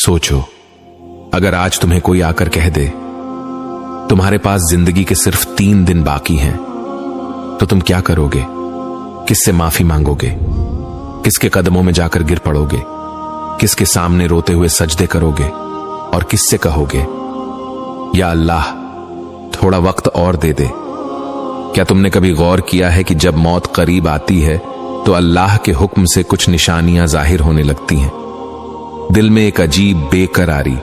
सोचो, अगर आज तुम्हें कोई आकर कह दे तुम्हारे पास जिंदगी के सिर्फ 3 दिन बाकी हैं, तो तुम क्या करोगे? किससे माफी मांगोगे? किसके कदमों में जाकर गिर पड़ोगे? किसके सामने रोते हुए सजदे करोगे? और किससे कहोगे, या अल्लाह थोड़ा वक्त और दे दे? क्या तुमने कभी गौर किया है कि जब मौत करीब आती है तो अल्लाह के हुक्म से कुछ निशानियां जाहिर होने लगती हैं? दिल में एक अजीब बेकरारी,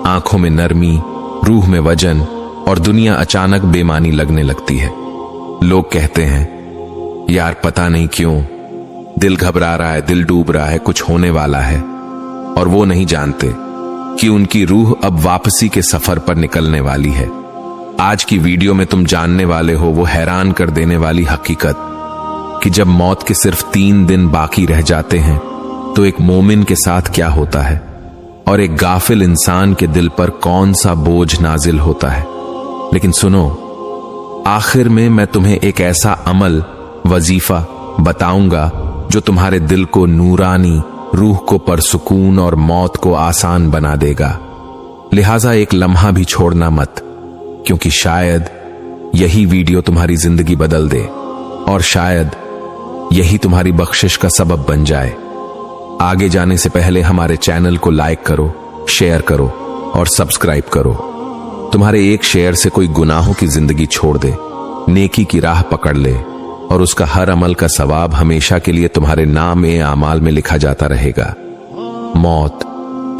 आंखों में नरमी, रूह में वजन, और दुनिया अचानक बेमानी लगने लगती है। लोग कहते हैं, यार पता नहीं क्यों दिल घबरा रहा है, दिल डूब रहा है, कुछ होने वाला है। और वो नहीं जानते कि उनकी रूह अब वापसी के सफर पर निकलने वाली है। आज की वीडियो में तुम जानने वाले हो वो हैरान कर देने वाली हकीकत कि जब मौत के सिर्फ 3 दिन बाकी रह जाते हैं तो एक मोमिन के साथ क्या होता है और एक गाफिल इंसान के दिल पर कौन सा बोझ नाजिल होता है। लेकिन सुनो, आखिर में मैं तुम्हें एक ऐसा अमल, वजीफा बताऊंगा जो तुम्हारे दिल को नूरानी, रूह को परसुकून और मौत को आसान बना देगा। लिहाजा एक लम्हा भी छोड़ना मत, क्योंकि शायद यही वीडियो तुम्हारी जिंदगी बदल दे और शायद यही तुम्हारी बख्शिश का सबब बन जाए। आगे जाने से पहले हमारे चैनल को लाइक करो, शेयर करो और सब्सक्राइब करो। तुम्हारे एक शेयर से कोई गुनाहों की जिंदगी छोड़ दे, नेकी की राह पकड़ ले और उसका हर अमल का सवाब हमेशा के लिए तुम्हारे नाम ए आमाल में लिखा जाता रहेगा। मौत,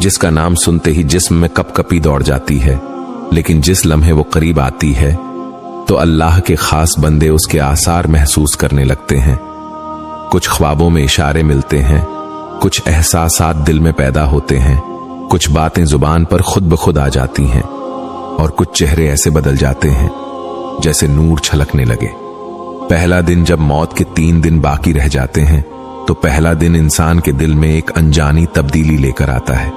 जिसका नाम सुनते ही जिस्म में कपकपी दौड़ जाती है, लेकिन जिस लम्हे वो करीब आती है तो अल्लाह के खास बंदे उसके आसार महसूस करने लगते हैं। कुछ ख्वाबों में इशारे मिलते हैं, कुछ एहसासात दिल में पैदा होते हैं, कुछ बातें जुबान पर खुद ब खुद आ जाती हैं और कुछ चेहरे ऐसे बदल जाते हैं जैसे नूर छलकने लगे। पहला दिन जब मौत के 3 दिन बाकी रह जाते हैं तो पहला दिन इंसान के दिल में एक अनजानी तब्दीली लेकर आता है।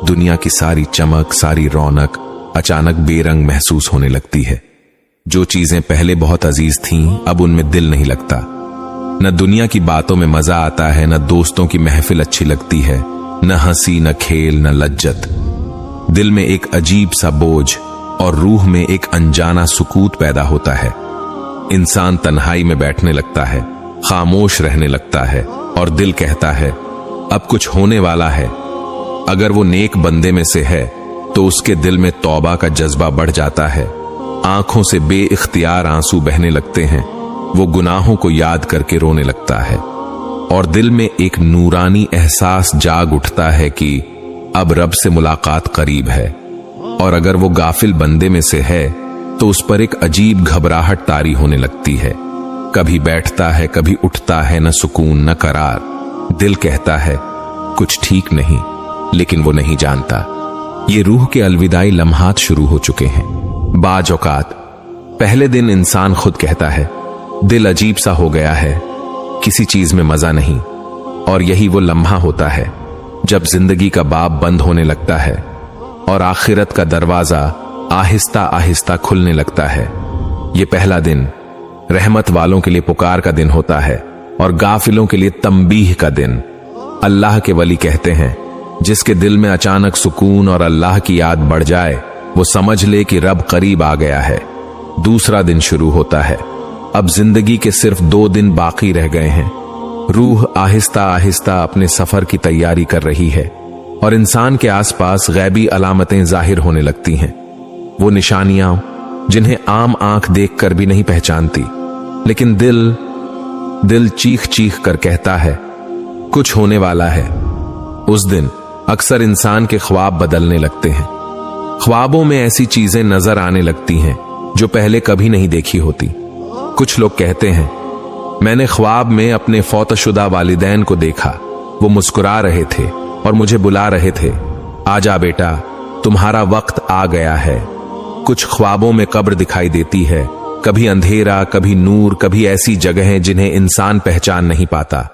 दुनिया की सारी चमक, सारी रौनक अचानक बेरंग महसूस होने लगती है। जो चीजें पहले बहुत अजीज थीं, अब उनमें दिल नहीं लगता। न दुनिया की बातों में मजा आता है, न दोस्तों की महफिल अच्छी लगती है, न हंसी, न खेल, न लज्जत। दिल में एक अजीब सा बोझ और रूह में एक अनजाना सुकूत पैदा होता है। इंसान तन्हाई में बैठने लगता है, खामोश रहने लगता है और दिल कहता है अब कुछ होने वाला है। अगर वो नेक बंदे में से है तो उसके दिल में तौबा का जज्बा बढ़ जाता है। आंखों से बेइख्तियार आंसू बहने लगते हैं। वो गुनाहों को याद करके रोने लगता है और दिल में एक नूरानी एहसास जाग उठता है कि अब रब से मुलाकात करीब है। और अगर वो गाफिल बंदे में से है तो उस पर एक अजीब घबराहट तारी होने लगती है। कभी बैठता है, कभी उठता है, न सुकून न करार। दिल कहता है कुछ ठीक नहीं, लेकिन वो नहीं जानता। ये रूह के अलविदाई लम्हात शुरू हो चुके हैं। बाज औकात पहले दिन इंसान खुद कहता है दिल अजीब सा हो गया है, किसी चीज में मजा नहीं। और यही वो लम्हा होता है जब जिंदगी का बाब बंद होने लगता है और आखिरत का दरवाजा आहिस्ता आहिस्ता खुलने लगता है। ये पहला दिन रहमत वालों के लिए पुकार का दिन होता है और गाफिलों के लिए तंबीह का दिन। अल्लाह के वली कहते हैं जिसके दिल में अचानक सुकून और अल्लाह की याद बढ़ जाए वो समझ ले कि रब करीब आ गया है। दूसरा दिन शुरू होता है। अब जिंदगी के सिर्फ 2 दिन बाकी रह गए हैं। रूह आहिस्ता आहिस्ता अपने सफर की तैयारी कर रही है और इंसान के आसपास गैबी अलामतें जाहिर होने लगती हैं। वो निशानियां जिन्हें आम आंख देखकर भी नहीं पहचानती, लेकिन दिल चीख चीख कर कहता है कुछ होने वाला है। उस दिन अक्सर इंसान के ख्वाब बदलने लगते हैं। ख्वाबों में ऐसी चीजें नजर आने लगती हैं जो पहले कभी नहीं देखी होती। कुछ लोग कहते हैं मैंने ख्वाब में अपने फौतशुदा वालिदैन को देखा, वो मुस्कुरा रहे थे और मुझे बुला रहे थे, आजा बेटा तुम्हारा वक्त आ गया है। कुछ ख्वाबों में कब्र दिखाई देती है, कभी अंधेरा, कभी नूर, कभी ऐसी जगहें जिन्हें इंसान पहचान नहीं पाता।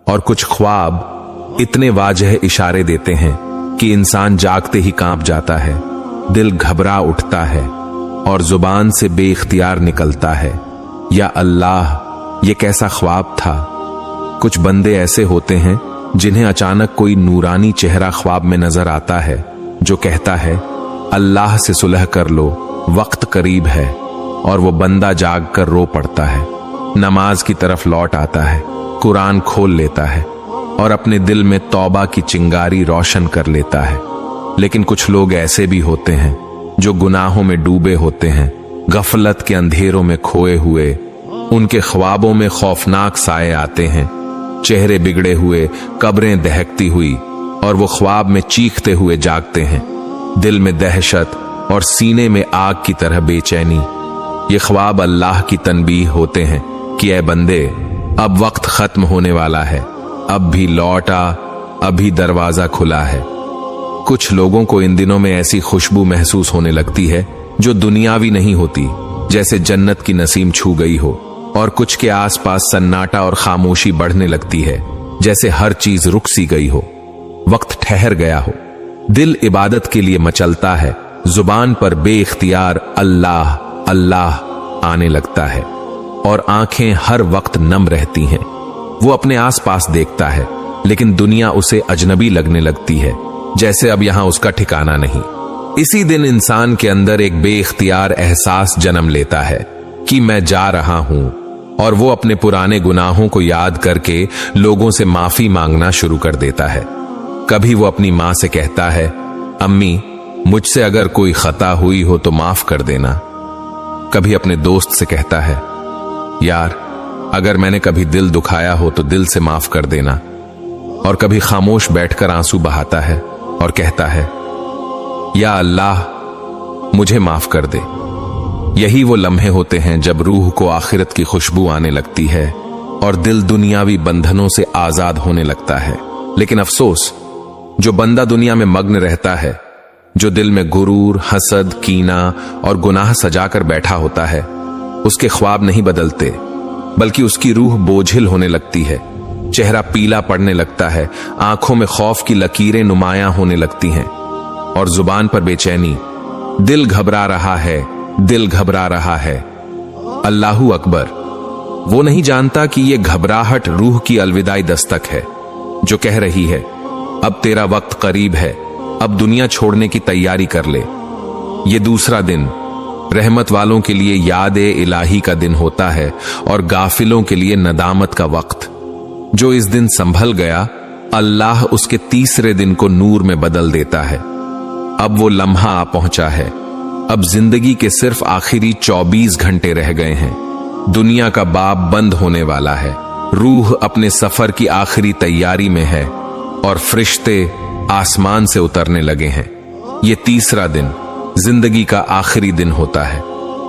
और कुछ ख्वाब इतने वाजह इशारे देते हैं कि इंसान जागते ही कांप जाता है, दिल घबरा उठता है और जुबान से बेइख्तियार निकलता है या अल्लाह ये कैसा ख्वाब था। कुछ बंदे ऐसे होते हैं जिन्हें अचानक कोई नूरानी चेहरा ख्वाब में नजर आता है जो कहता है अल्लाह से सुलह कर लो, वक्त करीब है, और वो बंदा जाग कर रो पड़ता है, नमाज की तरफ लौट आता है, कुरान खोल लेता है और अपने दिल में तौबा की चिंगारी रोशन कर लेता है। लेकिन कुछ लोग ऐसे भी होते हैं जो गुनाहों में डूबे होते हैं, गफलत के अंधेरों में खोए हुए। उनके ख्वाबों में खौफनाक साए आते हैं, चेहरे बिगड़े हुए, कब्रें दहकती हुई, और वो ख्वाब में चीखते हुए जागते हैं, दिल में दहशत और सीने में आग की तरह बेचैनी। ये ख्वाब अल्लाह की तनबीह होते हैं कि ऐ बंदे, अब वक्त खत्म होने वाला है, अब भी लौट आ, अभी दरवाजा खुला है। कुछ लोगों को इन दिनों में ऐसी खुशबू महसूस होने लगती है जो दुनियावी नहीं होती, जैसे जन्नत की नसीम छू गई हो, और कुछ के आसपास सन्नाटा और खामोशी बढ़ने लगती है, जैसे हर चीज रुक सी गई हो, वक्त ठहर गया हो। दिल इबादत के लिए मचलता है, जुबान पर बेइख्तियार अल्लाह अल्लाह आने लगता है, और आंखें हर वक्त नम रहती हैं। वो अपने आसपास देखता है, लेकिन दुनिया उसे अजनबी लगने लगती है, जैसे अब यहां उसका ठिकाना नहीं। इसी दिन इंसान के अंदर एक बेइख्तियार एहसास जन्म लेता है कि मैं जा रहा हूं, और वो अपने पुराने गुनाहों को याद करके लोगों से माफी मांगना शुरू कर देता है। कभी वो अपनी मां से कहता है, अम्मी, मुझसे अगर कोई खता हुई हो तो माफ कर देना। कभी अपने दोस्त से कहता है, यार, अगर मैंने कभी दिल दुखाया हो तो दिल से माफ कर देना। और कभी खामोश बैठकर आंसू बहाता है और कहता है, या अल्लाह, मुझे माफ कर दे। यही वो लम्हे होते हैं जब रूह को आखिरत की खुशबू आने लगती है और दिल दुनियावी बंधनों से आजाद होने लगता है। लेकिन अफसोस, जो बंदा दुनिया में मग्न रहता है, जो दिल में गुरूर, हसद, कीना और गुनाह सजाकर बैठा होता है, उसके ख्वाब नहीं बदलते, बल्कि उसकी रूह बोझिल होने लगती है, चेहरा पीला पड़ने लगता है, आंखों में खौफ की लकीरें नुमायां होने लगती हैं, और जुबान पर बेचैनी, दिल घबरा रहा है, दिल घबरा रहा है। अल्लाहू अकबर। वो नहीं जानता कि ये घबराहट रूह की अलविदाई दस्तक है, जो कह रही है, अब तेरा वक्त करीब है, अब दुनिया छोड़ने की तैयारी कर ले। ये दूसरा दिन रहमत वालों के लिए याद इलाही का दिन होता है, और गाफिलों के लिए नदामत का वक्त। जो इस दिन संभल गया, अल्लाह उसके तीसरे दिन को नूर में बदल देता है। अब वो लम्हा आ पहुंचा है, अब जिंदगी के सिर्फ आखिरी 24 घंटे रह गए हैं। दुनिया का बाब बंद होने वाला है, रूह अपने सफर की आखिरी तैयारी में है, और फरिश्ते आसमान से उतरने लगे हैं। ये तीसरा दिन जिंदगी का आखिरी दिन होता है।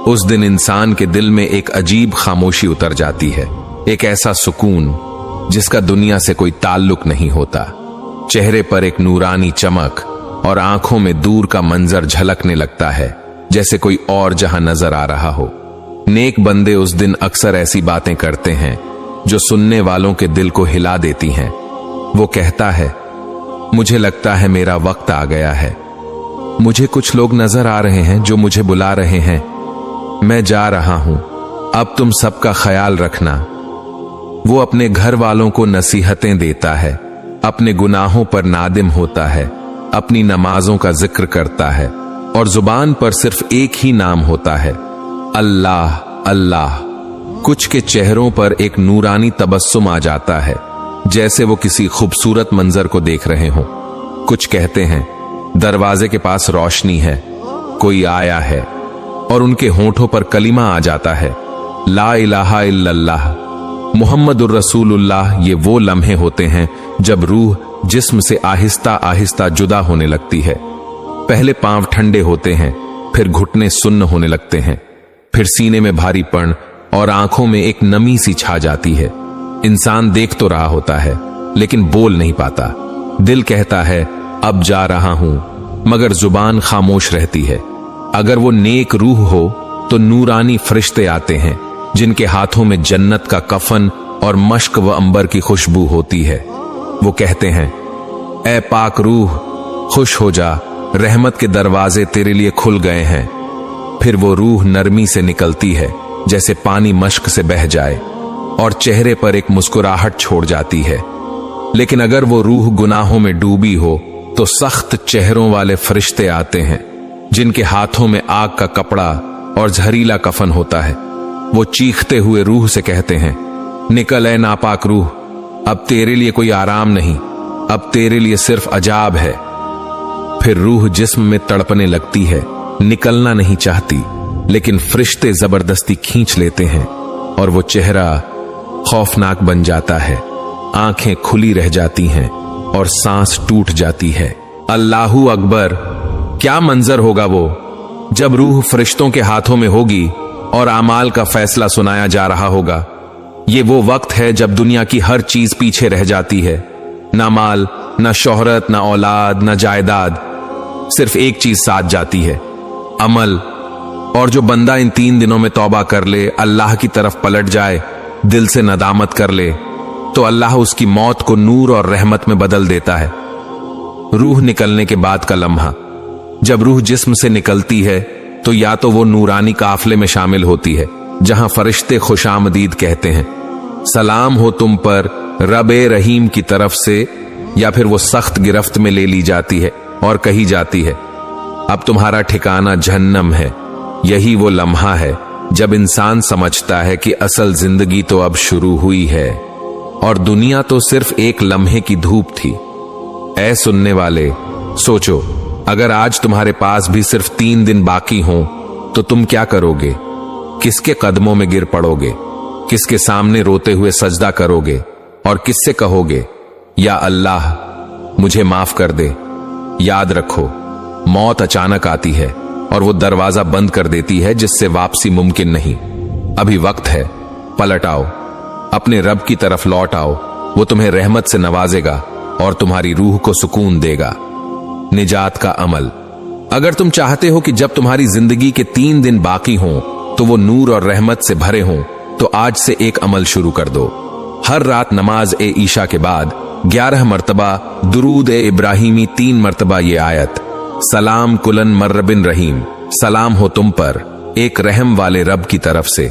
उस दिन इंसान के दिल में एक अजीब खामोशी उतर जाती है, एक ऐसा सुकून जिसका दुनिया से कोई ताल्लुक नहीं होता। चेहरे पर एक नूरानी चमक और आंखों में दूर का मंजर झलकने लगता है, जैसे कोई और जहां नजर आ रहा हो। नेक बंदे उस दिन अक्सर ऐसी बातें करते हैं जो सुनने वालों के दिल को हिला देती हैं। वो कहता है, मुझे लगता है मेरा वक्त आ गया है, मुझे कुछ लोग नजर आ रहे हैं जो मुझे बुला रहे हैं, मैं जा रहा हूं, अब तुम सबका ख्याल रखना। वो अपने घर वालों को नसीहतें देता है, अपने गुनाहों पर नादिम होता है, अपनी नमाजों का जिक्र करता है, और जुबान पर सिर्फ एक ही नाम होता है, अल्लाह अल्लाह। कुछ के चेहरों पर एक नूरानी तबस्सुम आ जाता है, जैसे वो किसी खूबसूरत मंजर को देख रहे हों। कुछ कहते हैं, दरवाजे के पास रोशनी है, कोई आया है, और उनके होंठों पर कलिमा आ जाता है, ला इलाहा इल्लल्लाह मुहम्मदुर रसूलुल्लाह। ये वो लम्हे होते हैं जब रूह जिस्म से आहिस्ता आहिस्ता जुदा होने लगती है। पहले पांव ठंडे होते हैं, फिर घुटने सुन्न होने लगते हैं, फिर सीने में भारीपन और आंखों में एक नमी सी छा जाती है। इंसान देख तो रहा होता है, लेकिन बोल नहीं पाता। दिल कहता है, अब जा रहा हूं, मगर जुबान खामोश रहती है। अगर वो नेक रूह हो तो नूरानी फरिश्ते आते हैं, जिनके हाथों में जन्नत का कफन और मश्क व अंबर की खुशबू होती है। वो कहते हैं, ऐ पाक रूह, खुश हो जा, रहमत के दरवाजे तेरे लिए खुल गए हैं। फिर वो रूह नरमी से निकलती है, जैसे पानी मश्क से बह जाए, और चेहरे पर एक मुस्कुराहट छोड़ जाती है। लेकिन अगर वो रूह गुनाहों में डूबी हो तो सख्त चेहरों वाले फरिश्ते आते हैं जिनके हाथों में आग का कपड़ा और जहरीला कफन होता है। वो चीखते हुए रूह से कहते हैं, निकल ए नापाक रूह, अब तेरे लिए कोई आराम नहीं, अब तेरे लिए सिर्फ अजाब है। फिर रूह जिस्म में तड़पने लगती है, निकलना नहीं चाहती, लेकिन फरिश्ते जबरदस्ती खींच लेते हैं और वो चेहरा खौफनाक बन जाता है, आंखें खुली रह जाती हैं और सांस टूट जाती है। अल्लाहू अकबर, क्या मंजर होगा वो जब रूह फरिश्तों के हाथों में होगी और आमाल का फैसला सुनाया जा रहा होगा। ये वो वक्त है जब दुनिया की हर चीज पीछे रह जाती है, ना माल, ना शोहरत, ना औलाद, ना जायदाद, सिर्फ एक चीज साथ जाती है, अमल। और जो बंदा इन 3 दिनों में तौबा कर ले, अल्लाह की तरफ पलट जाए, दिल से नदामत कर ले, तो अल्लाह उसकी मौत को नूर और रहमत में बदल देता है। रूह निकलने के बाद का लम्हा, जब रूह जिस्म से निकलती है तो या तो वो नूरानी काफले में शामिल होती है जहां फरिश्ते खुशामदीद कहते हैं, सलाम हो तुम पर रबे रहीम की तरफ से, या फिर वो सख्त गिरफ्त में ले ली जाती है और कही जाती है, अब तुम्हारा ठिकाना जहन्नम है। यही वो लम्हा है जब इंसान समझता है कि असल जिंदगी तो अब शुरू हुई है और दुनिया तो सिर्फ एक लम्हे की धूप थी। ऐ सुनने वाले, सोचो, अगर आज तुम्हारे पास भी सिर्फ 3 दिन बाकी हों तो तुम क्या करोगे? किसके कदमों में गिर पड़ोगे? किसके सामने रोते हुए सजदा करोगे और किससे कहोगे, या अल्लाह मुझे माफ कर दे? याद रखो, मौत अचानक आती है और वो दरवाजा बंद कर देती है जिससे वापसी मुमकिन नहीं। अभी वक्त है, पलट आओ, अपने रब की तरफ लौट आओ, वो तुम्हें रहमत से नवाजेगा और तुम्हारी रूह को सुकून देगा। निजात का अमल, अगर तुम चाहते हो कि जब तुम्हारी जिंदगी के 3 दिन बाकी हों तो वो नूर और रहमत से भरे हों, तो आज से एक अमल शुरू कर दो। हर रात नमाज ए ईशा के बाद 11 मर्तबा दुरूद ए इब्राहिमी, 3 मर्तबा ये आयत, सलाम कुलन मर्रबिन रहीम, सलाम हो तुम पर एक रहम वाले रब की तरफ से।